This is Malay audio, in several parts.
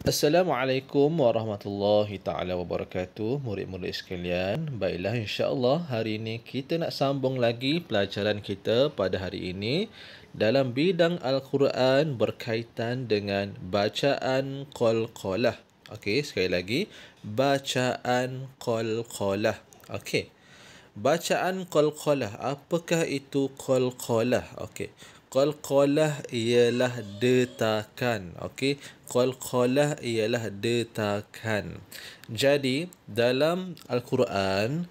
Assalamualaikum warahmatullahi taala wabarakatuh, murid-murid sekalian. Baiklah, insya-Allah hari ini kita nak sambung lagi pelajaran kita pada hari ini dalam bidang Al-Quran berkaitan dengan bacaan qalqalah. Okey, sekali lagi, bacaan qalqalah. Okey. Bacaan qalqalah. Apakah itu qalqalah? Okey. Qalqalah ialah detakan. Okey. Qalqalah ialah detakan. Jadi, dalam Al-Quran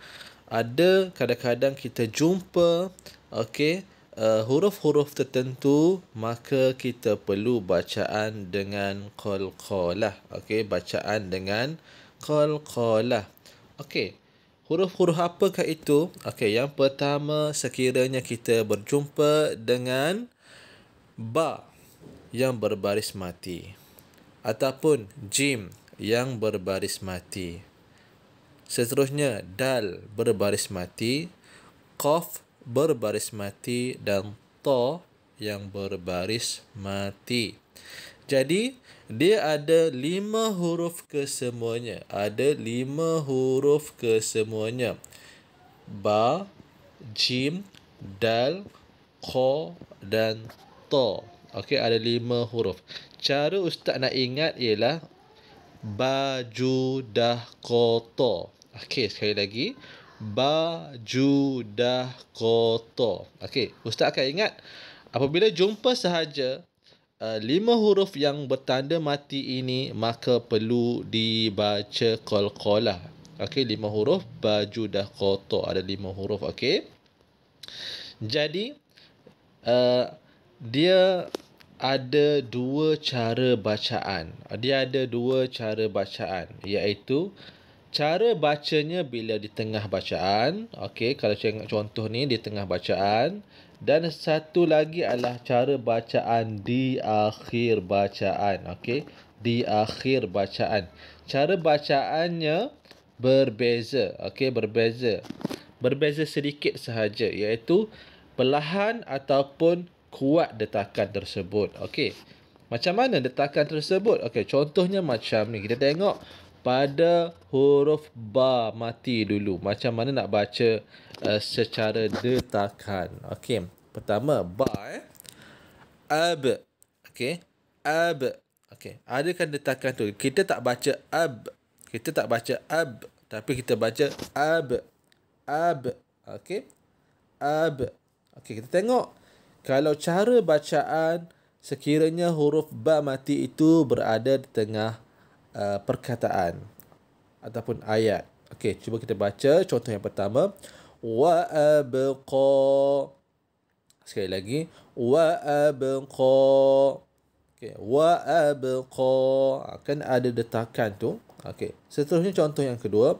ada kadang-kadang kita jumpa okey, huruf-huruf tertentu, maka kita perlu bacaan dengan qalqalah. Okey, bacaan dengan qalqalah. Okey. Huruf-huruf apakah itu? Okey, yang pertama sekiranya kita berjumpa dengan ba yang berbaris mati ataupun jim yang berbaris mati. Seterusnya dal berbaris mati, qaf berbaris mati dan ta yang berbaris mati. Jadi, dia ada 5 huruf kesemuanya. Ada 5 huruf kesemuanya. Ba, jim, dal, qa dan ta. Okey, ada 5 huruf. Cara Ustaz nak ingat ialah baju dah kotor. Okey, sekali lagi. Baju dah kotor. Okey, Ustaz akan ingat apabila jumpa sahaja 5 huruf yang bertanda mati ini, maka perlu dibaca qalqalah. Okey, 5 huruf, baju dah kotor. Ada 5 huruf, okey. Jadi, dia ada 2 cara bacaan. Dia ada 2 cara bacaan, iaitu cara bacanya bila di tengah bacaan. Okey, kalau tengok contoh ni di tengah bacaan. Dan satu lagi adalah cara bacaan di akhir bacaan. Okey, di akhir bacaan. Cara bacaannya berbeza. Okey, berbeza. Berbeza sedikit sahaja, iaitu perlahan ataupun kuat detakan tersebut. Okey. Macam mana detakan tersebut? Okey, contohnya macam ni. Kita tengok pada huruf ba mati dulu. Macam mana nak baca secara detakan. Okey. Pertama, ba. Ab. Okey. Ab. Okey. Adakan detakan tu. Kita tak baca ab. Kita tak baca ab. Tapi kita baca ab. Ab. Okey. Ab. Okey, kita tengok. Kalau cara bacaan sekiranya huruf ba mati itu berada di tengah perkataan ataupun ayat. Okey, cuba kita baca contoh yang pertama. Wa abqa. Sekali lagi. Wa abqa. Okey, wa abqa. Kan ada detakan tu. Okey, seterusnya contoh yang kedua.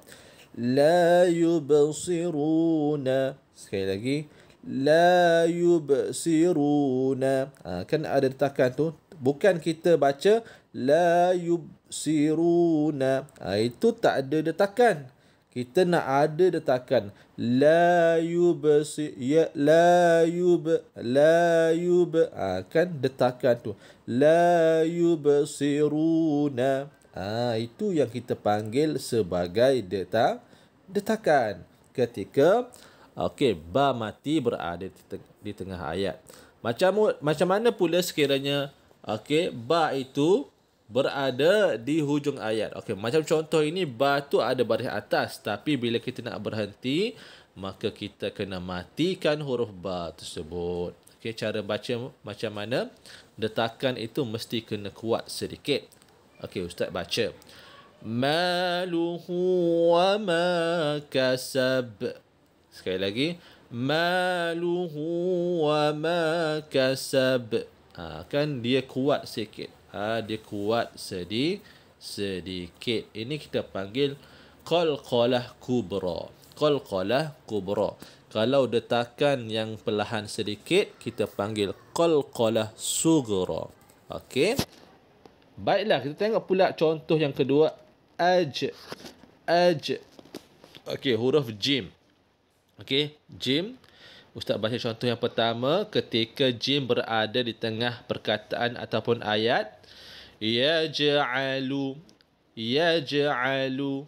La yubsiruna. Sekali lagi. La yubsiruna. Kan ada detakan tu. Bukan kita baca la yubsiruna. Itu tak ada detakan. Kita nak ada detakan. La yubsir, ya, la yub. Kan detakan tu. La yubsiruna. Itu yang kita panggil sebagai detakan. Ketika okey, ba mati berada di tengah ayat. Macam mana pula sekiranya okey, ba itu berada di hujung ayat. Okey, macam contoh ini, ba tu ada baris atas, tapi bila kita nak berhenti, maka kita kena matikan huruf ba tersebut. Okey, cara baca macam mana? Detakan itu mesti kena kuat sedikit. Okey, Ustaz baca. Maluhu wa ma kasab. Sekali lagi. Maluhu wa ma kasab. Kan dia kuat sikit. Dia kuat sedikit. Ini kita panggil qalqalah kubra. Qalqalah kubra. Kalau detakan yang perlahan sedikit, kita panggil qalqalah sughra. Okey. Baiklah, kita tengok pula contoh yang kedua. Aj. Okey, huruf jim. Okey, jim. Ustaz baca contoh yang pertama. Ketika jim berada di tengah perkataan ataupun ayat, Yaj'alu. Yaj'alu.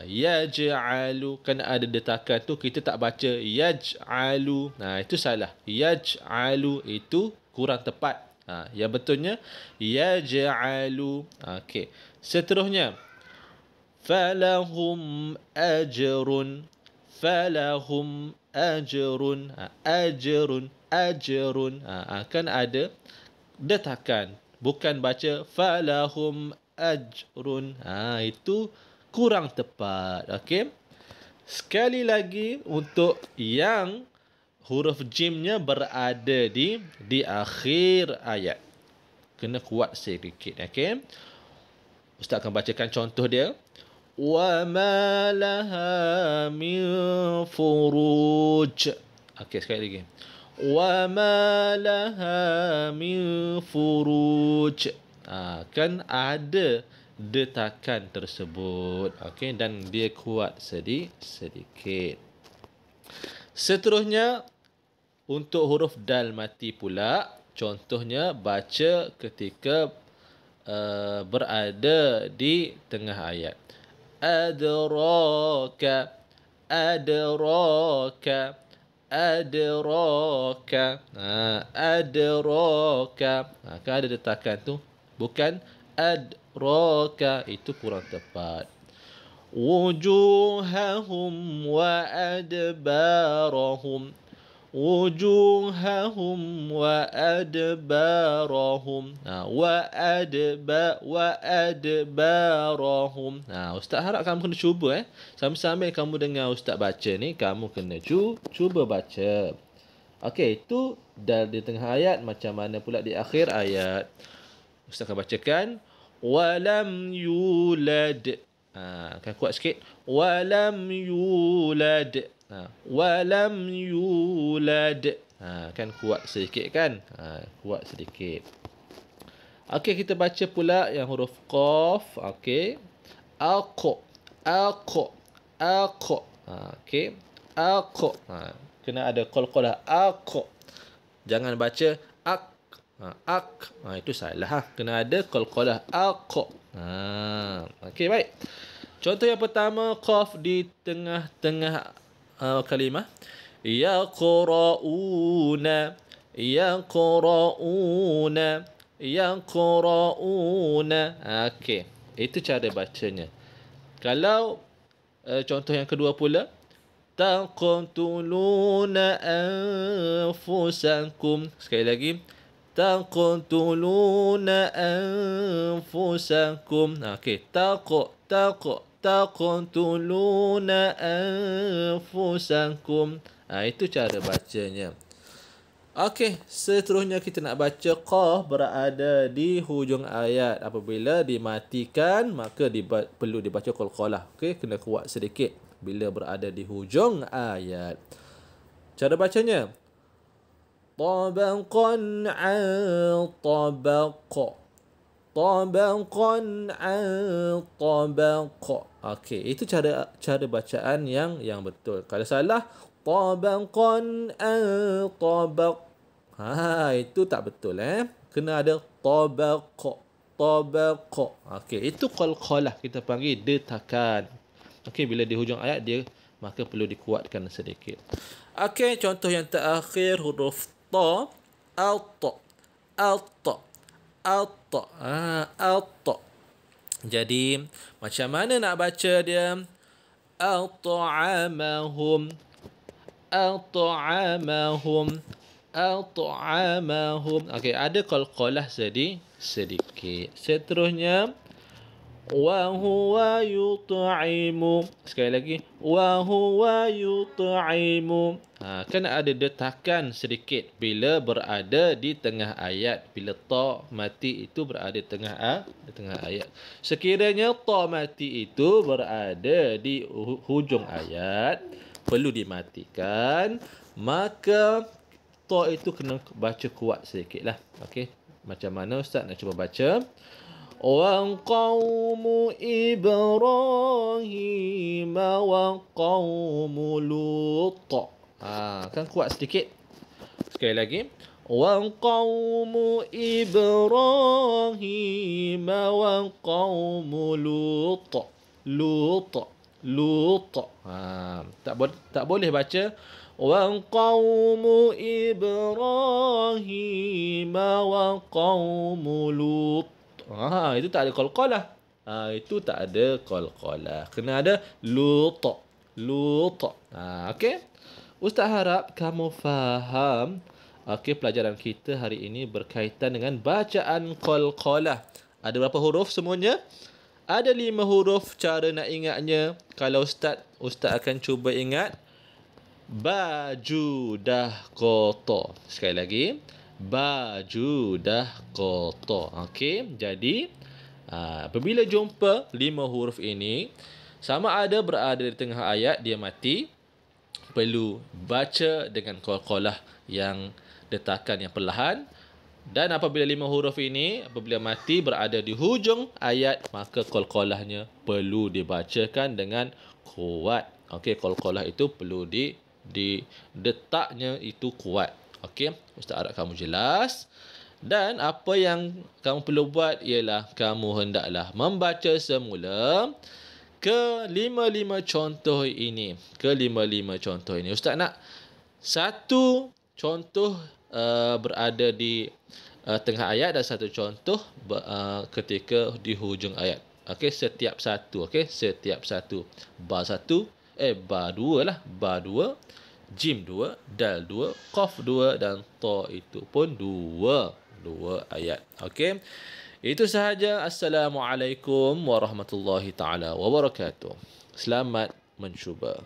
Yaj'alu. Kan ada detakan tu, kita tak baca yaj'alu. Itu salah. Yaj'alu itu kurang tepat. Yang betulnya yaj'alu. Okey. Seterusnya, falahum ajrun. Falahum ajrun. Ajrun. Kan ada detakan. Bukan baca falahum ajrun. Itu kurang tepat. Okey. Sekali lagi untuk yang huruf jimnya berada di akhir ayat. Kena kuat sedikit. Okey. Ustaz akan bacakan contoh dia. Wa ma laha min furuj. Okey, sekali lagi. Wa ma laha min furuj. Kan ada detakan tersebut. Okey, dan dia kuat sedikit. Seterusnya, untuk huruf dal mati pula, contohnya baca ketika berada di tengah ayat. Adraka. Adraka. Adraka. Adraka. Kan ada detakan tu. Bukan adraka. Itu kurang tepat. Wujuhahum wa adbarahum. Wujuhahum wa adbarahum. Wa adbarahum. Ustaz harap kamu kena cuba Sambil-sambil kamu dengar ustaz baca ni, kamu kena cuba baca. Okey, itu dal di tengah ayat. Macam mana pula di akhir ayat? Ustaz akan bacakan. Walam yulad. Kan kuat sikit. Walam yulad. Walam yulad. Kan kuat sedikit kan? Kuat sedikit. Okey, kita baca pula yang huruf qaf. Okey. Aqo. Aqo. Aqo. Okey. Aqo. Kena ada qalqalah. Aqo. Jangan baca ak. Ak. Itu salah. Kena ada qalqalah. Aqo. Okey, baik. Contoh yang pertama, qaf di tengah-tengah kalimah. Yaqra'una. Yaqra'una. Yaqra'una. Okey. Itu cara bacanya. Kalau contoh yang kedua pula. Taqtuluna anfusakum. Sekali lagi. Taqtuluna anfusakum. Okey. Taqtuluna anfusakum. Itu cara bacanya. Okey, seterusnya kita nak baca qaf berada di hujung ayat. Apabila dimatikan, maka perlu dibaca qalqalah. Okey, kena kuat sedikit bila berada di hujung ayat. Cara bacanya. Tabaqan an tabaq. Tabaqan an tabaq. Okey, itu cara bacaan yang betul. Kalau salah, tabaqan an tabaq. Itu tak betul Kena ada tabaq. Tabaq. Okey, itu qalqalah, kita panggil detakan. Okey, bila di hujung ayat dia, maka perlu dikuatkan sedikit. Okey, contoh yang terakhir huruf ta. Al-ta. Al-ta. Al-ta. Al-ta. Jadi, macam mana nak baca dia? Al-ta'amahum. Al-ta'amahum. Al-ta'amahum. Okey, ada qalqalah sedikit. Seterusnya, wa huwa yut'imu. Sekali lagi, wa huwa yut'imu. Kan ada detakan sedikit bila berada di tengah ayat. Bila ta mati itu berada di tengah ayat. Sekiranya ta mati itu berada di hujung ayat, perlu dimatikan, maka ta itu kena baca kuat sedikitlah. Okey, macam mana ustaz nak cuba baca? Wa qaumu Ibrahim wa qaumu Lut. Kan kuat sedikit. Sekali lagi. وقوم إبراهيم وقوم لوط لوط لوط. Tak boleh baca وقوم إبراهيم وقوم لوط. Itu tak ada qalqalah. Itu tak ada qalqalah. Kena ada lut. Lut. Okey. Ustaz harap kamu faham. Okey, pelajaran kita hari ini berkaitan dengan bacaan qalqalah. Ada berapa huruf semuanya? Ada 5 huruf. Cara nak ingatnya, kalau ustaz akan cuba ingat. Baju dah kotor. Sekali lagi. Baju dah kotor. Okey, jadi apabila jumpa 5 huruf ini, sama ada berada di tengah ayat, dia mati, perlu baca dengan qalqalah yang detakan yang perlahan. Dan apabila 5 huruf ini, apabila mati berada di hujung ayat, maka qalqalahnya perlu dibacakan dengan kuat. Okey, qalqalah itu perlu detaknya itu kuat. Okey, Ustaz harap kamu jelas. Dan apa yang kamu perlu buat ialah kamu hendaklah membaca semula ke-5 contoh ini. Ke-5 contoh ini. Ustaz nak satu contoh berada di tengah ayat dan satu contoh ketika di hujung ayat. Okey, setiap satu. Okey, setiap satu. Ba satu, ba dua lah. Ba dua, jim dua, dal dua, qaf dua dan ta itu pun dua ayat. Okey. Itu sahaja. Assalamualaikum warahmatullahi taala wabarakatuh. Selamat mencuba.